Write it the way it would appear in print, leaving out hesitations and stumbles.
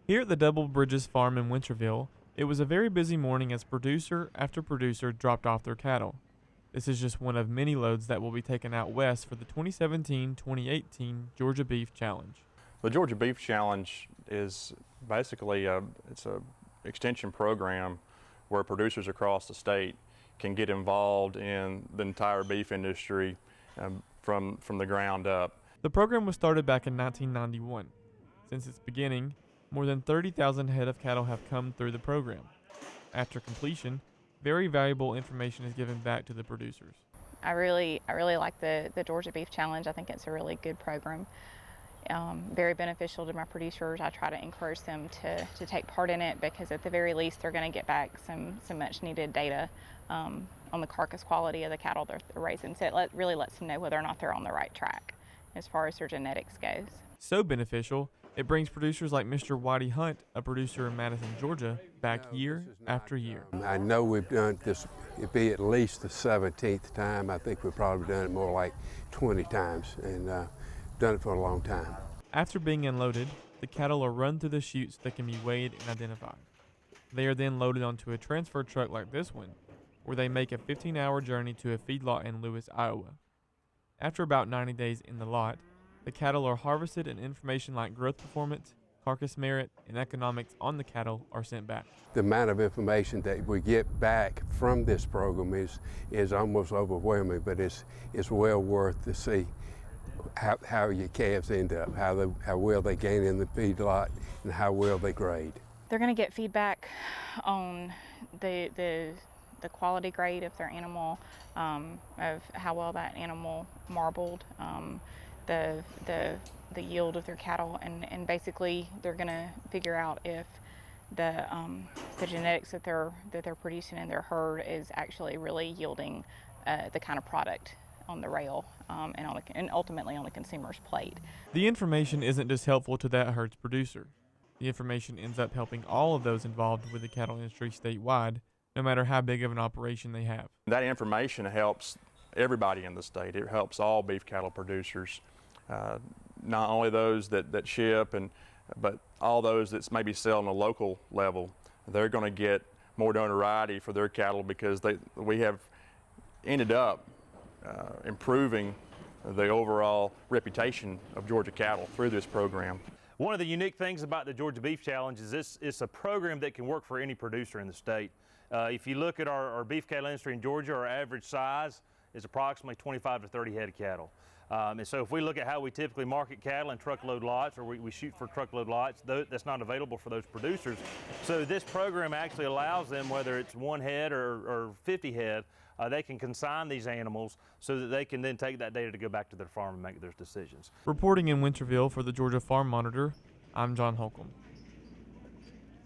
Here at the Double Bridges Farm in Winterville, it was a very busy morning as producer after producer dropped off their cattle. This is just one of many loads that will be taken out west for the 2017-2018 Georgia Beef Challenge. The Georgia Beef Challenge is basically it's a extension program where producers across the state can get involved in the entire beef industry from the ground up. The program was started back in 1991. Since its beginning, more than 30,000 head of cattle have come through the program. After completion, very valuable information is given back to the producers. I really like the Georgia Beef Challenge. I think it's a really good program. Very beneficial to my producers. I try to encourage them to take part in it because at the very least they're going to get back some much needed data on the carcass quality of the cattle they're raising. So it really lets them know whether or not they're on the right track as far as their genetics goes. So beneficial, it brings producers like Mr. Whitey Hunt, a producer in Madison, Georgia, back year after year. I know we've done this, it'd be at least the 17th time. I think we've probably done it more like 20 times and done it for a long time. After being unloaded, the cattle are run through the chutes that can be weighed and identified. They are then loaded onto a transfer truck like this one, where they make a 15-hour journey to a feedlot in Lewis, Iowa. After about 90 days in the lot, the cattle are harvested and information like growth performance, carcass merit, and economics on the cattle are sent back. The amount of information that we get back from this program is almost overwhelming, but it's well worth to see how your calves end up, how well they gain in the feedlot, and how well they grade. They're going to get feedback on the quality grade of their animal, of how well that animal marbled, the yield of their cattle, and basically they're going to figure out if the genetics that they're producing in their herd is actually really yielding the kind of product on the rail and ultimately on the consumer's plate. The information isn't just helpful to that herd's producer. The information ends up helping all of those involved with the cattle industry statewide, no matter how big of an operation they have. That information helps everybody in the state. It helps all beef cattle producers, not only those that ship, but all those that's maybe selling a local level. They're going to get more notoriety for their cattle because we have ended up improving the overall reputation of Georgia cattle through this program. One of the unique things about the Georgia Beef Challenge is it's a program that can work for any producer in the state. If you look at our beef cattle industry in Georgia, our average size is approximately 25 to 30 head of cattle. And so if we look at how we typically market cattle in truckload lots, or we shoot for truckload lots, that's not available for those producers. So this program actually allows them, whether it's 1 head or 50 head, they can consign these animals so that they can then take that data to go back to their farm and make their decisions. Reporting in Winterville for the Georgia Farm Monitor, I'm John Holcomb.